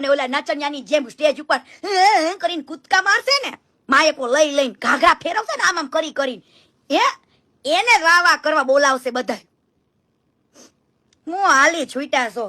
અને ઓલા નાચણિયાની જેમ સ્ટેજ ઉપર કરીને કૂદકા મારશે ને, માયકો લઈ લઈને ઘાઘરા ફેરવશે ને આમ કરી કરીને, એને વાવા કરવા બોલાવશે બધા. હું હાલી છૂટ્યા છો.